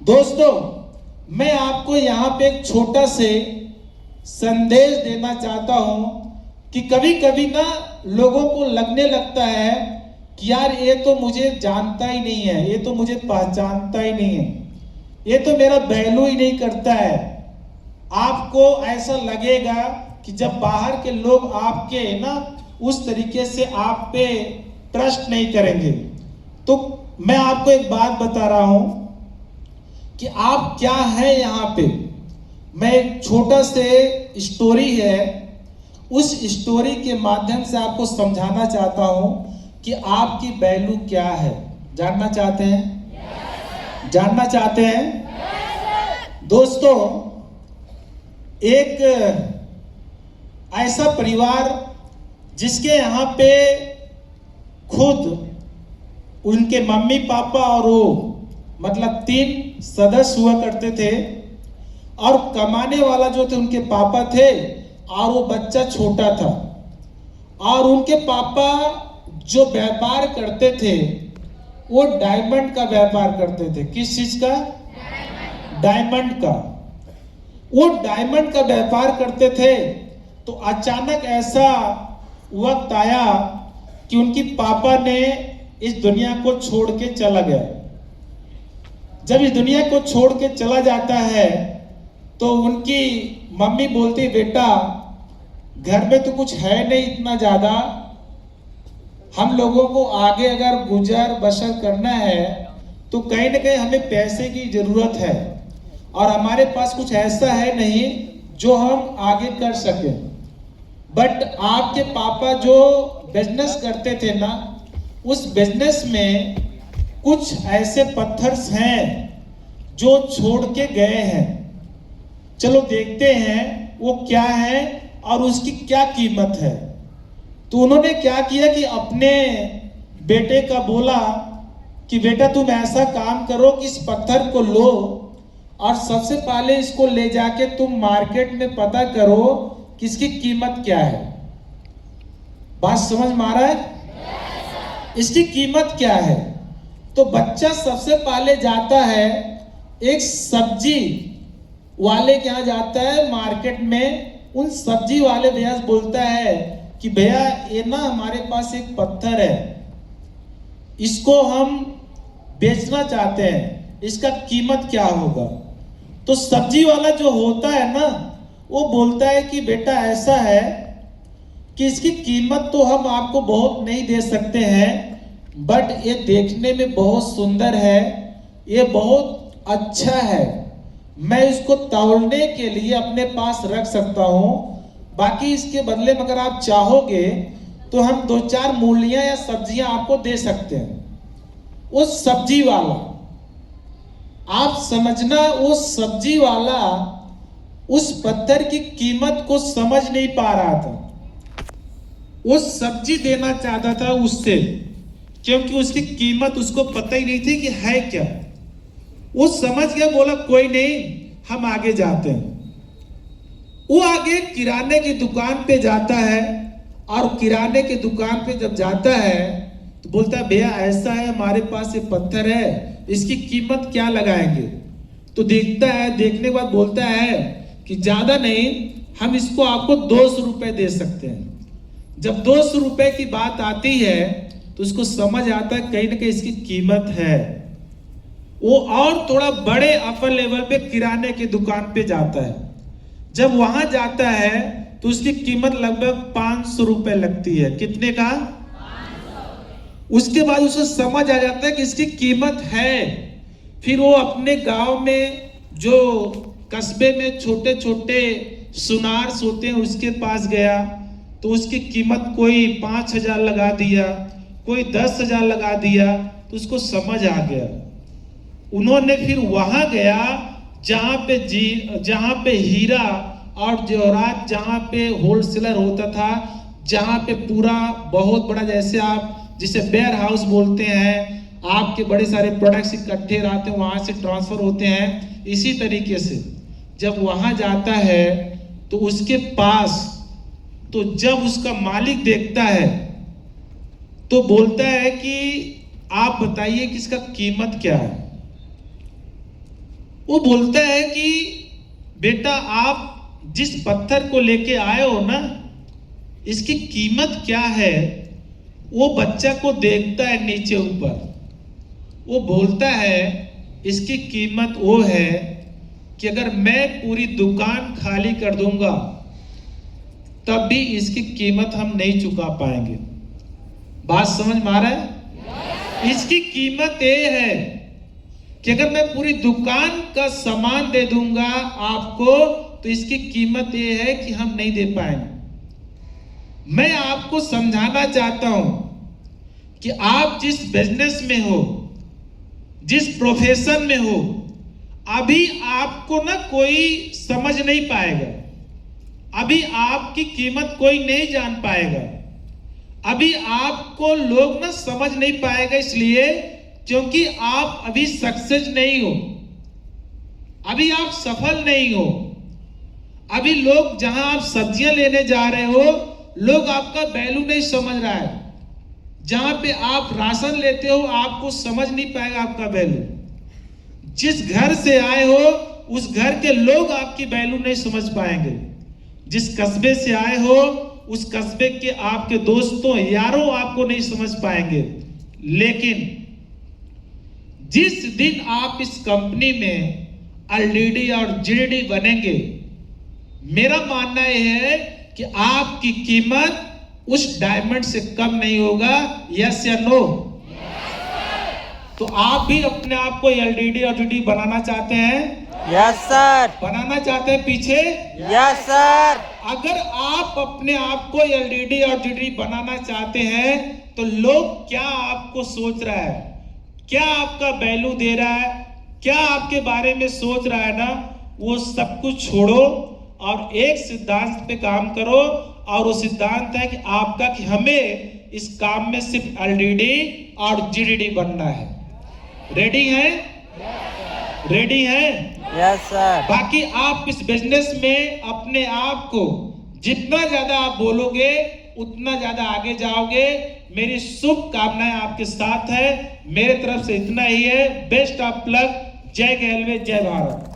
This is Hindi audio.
दोस्तों, मैं आपको यहाँ पे एक छोटा से संदेश देना चाहता हूं कि कभी कभी ना लोगों को लगने लगता है कि यार ये तो मुझे जानता ही नहीं है, ये तो मुझे पहचानता ही नहीं है, ये तो मेरा वैल्यू ही नहीं करता है। आपको ऐसा लगेगा कि जब बाहर के लोग आपके ना उस तरीके से आप पे ट्रस्ट नहीं करेंगे। तो मैं आपको एक बात बता रहा हूं कि आप क्या है यहाँ पे। मैं एक छोटा से स्टोरी है, उस स्टोरी के माध्यम से आपको समझाना चाहता हूं कि आपकी वैल्यू क्या है। जानना चाहते हैं? जानना चाहते हैं? दोस्तों, एक ऐसा परिवार जिसके यहाँ पे खुद उनके मम्मी पापा और वो मतलब 3 सदस्य हुआ करते थे, और कमाने वाला जो थे उनके पापा थे और वो बच्चा छोटा था। और उनके पापा जो व्यापार करते थे वो डायमंड का व्यापार करते थे। किस चीज का? डायमंड का। वो डायमंड का व्यापार करते थे। तो अचानक ऐसा वक्त आया कि उनकी पापा ने इस दुनिया को छोड़ के चला गया। जब इस दुनिया को छोड़ के चला जाता है तो उनकी मम्मी बोलती, बेटा घर में तो कुछ है नहीं इतना ज्यादा, हम लोगों को आगे अगर गुजर बसर करना है तो कहीं ना कहीं हमें पैसे की जरूरत है, और हमारे पास कुछ ऐसा है नहीं जो हम आगे कर सके। बट आपके पापा जो बिजनेस करते थे ना, उस बिजनेस में कुछ ऐसे पत्थर्स हैं जो छोड़ के गए हैं। चलो देखते हैं वो क्या है और उसकी क्या कीमत है। तो उन्होंने क्या किया कि अपने बेटे का बोला कि बेटा तुम ऐसा काम करो कि इस पत्थर को लो और सबसे पहले इसको ले जाके तुम मार्केट में पता करो कि इसकी कीमत क्या है। बात समझ में आ रहा है? इसकी कीमत क्या है? तो बच्चा सबसे पहले जाता है, एक सब्जी वाले के यहाँ जाता है मार्केट में। उन सब्जी वाले भैया से बोलता है कि भैया ये ना हमारे पास एक पत्थर है, इसको हम बेचना चाहते हैं, इसका कीमत क्या होगा? तो सब्जी वाला जो होता है ना, वो बोलता है कि बेटा ऐसा है कि इसकी कीमत तो हम आपको बहुत नहीं दे सकते हैं, बट ये देखने में बहुत सुंदर है, ये बहुत अच्छा है, मैं इसको तौलने के लिए अपने पास रख सकता हूं। बाकी इसके बदले में अगर आप चाहोगे तो हम 2-4 मूलियां या सब्जियां आपको दे सकते हैं। उस सब्जी वाला, आप समझना, वो सब्जी वाला उस पत्थर की कीमत को समझ नहीं पा रहा था। वो सब्जी देना चाहता था उससे, क्योंकि उसकी कीमत उसको पता ही नहीं थी कि है क्या। वो समझ गया, बोला कोई नहीं, हम आगे जाते हैं। वो आगे किराने की दुकान पे जाता है, और किराने की दुकान पे जब जाता है तो बोलता है भैया ऐसा है, हमारे पास ये पत्थर है, इसकी कीमत क्या लगाएंगे? तो देखता है, देखने के बाद बोलता है कि ज्यादा नहीं, हम इसको आपको 200 रुपए दे सकते हैं। जब 200 रुपए की बात आती है तो उसको समझ आता है कहीं ना कहीं इसकी कीमत है। वो और थोड़ा बड़े अपर लेवल पे किराने की दुकान पे जाता है। जब वहां जाता है तो उसकी कीमत लगभग 500 रुपए लगती है। कितने का? 500। उसके बाद उसे समझ आ जाता है कि इसकी कीमत है। फिर वो अपने गांव में जो कस्बे में छोटे छोटे सुनार होते हैं उसके पास गया, तो उसकी कीमत कोई 5,000 लगा दिया, कोई 10,000 लगा दिया। तो उसको समझ आ गया। उन्होंने फिर वहां गया जहां पे हीरा और जेवरात, जहां पे होलसेलर होता था, जहां पे पूरा बहुत बड़ा, जैसे आप जिसे वेयर हाउस बोलते हैं, आपके बड़े सारे प्रोडक्ट्स इकट्ठे रहते हैं, वहां से ट्रांसफर होते हैं। इसी तरीके से जब वहां जाता है तो उसके पास, तो जब उसका मालिक देखता है तो बोलता है कि आप बताइए कि इसका कीमत क्या है? वो बोलता है कि बेटा आप जिस पत्थर को लेके आए हो ना, इसकी कीमत क्या है? वो बच्चा को देखता है नीचे ऊपर, वो बोलता है इसकी कीमत वो है कि अगर मैं पूरी दुकान खाली कर दूंगा तब भी इसकी कीमत हम नहीं चुका पाएंगे। बात समझ में आ रहा है? इसकी कीमत ये है कि अगर मैं पूरी दुकान का सामान दे दूंगा आपको तो इसकी कीमत ये है कि हम नहीं दे पाएंगे। मैं आपको समझाना चाहता हूं कि आप जिस बिजनेस में हो, जिस प्रोफेशन में हो, अभी आपको ना कोई समझ नहीं पाएगा, अभी आपकी कीमत कोई नहीं जान पाएगा, अभी आपको लोग ना समझ नहीं पाएगा, इसलिए क्योंकि आप अभी सक्सेस नहीं हो, अभी आप सफल नहीं हो। अभी लोग जहां आप सब्जियां लेने जा रहे हो, लोग आपका वैल्यू नहीं समझ रहा है। जहां पे आप राशन लेते हो आपको समझ नहीं पाएगा आपका वैल्यू। जिस घर से आए हो उस घर के लोग आपकी वैल्यू नहीं समझ पाएंगे। जिस कस्बे से आए हो उस कस्बे के आपके दोस्तों यारों आपको नहीं समझ पाएंगे। लेकिन जिस दिन आप इस कंपनी में एलडीडी और जीडीडी बनेंगे, मेरा मानना यह है कि आपकी कीमत उस डायमंड से कम नहीं होगा। यस या नो? तो आप भी अपने आप को एलडीडी और जीडीडी बनाना चाहते हैं? Yes sir. बनाना चाहते हैं पीछे? Yes sir. अगर आप अपने आप को एलडीडी और जीडीडी बनाना चाहते हैं तो लोग क्या आपको सोच रहा है, क्या आपका वैल्यू दे रहा है, क्या आपके बारे में सोच रहा है ना, वो सब कुछ छोड़ो और एक सिद्धांत पे काम करो। और वो सिद्धांत है कि आपका कि हमें इस काम में सिर्फ एलडीडी और जीडीडी बनना है। रेडी है? रेडी है? Yes sir. बाकी आप इस बिजनेस में अपने आप को जितना ज्यादा आप बोलोगे उतना ज्यादा आगे जाओगे। मेरी शुभकामनाएं आपके साथ है। मेरे तरफ से इतना ही है। Best of luck. जय रेलवे, जय भारत।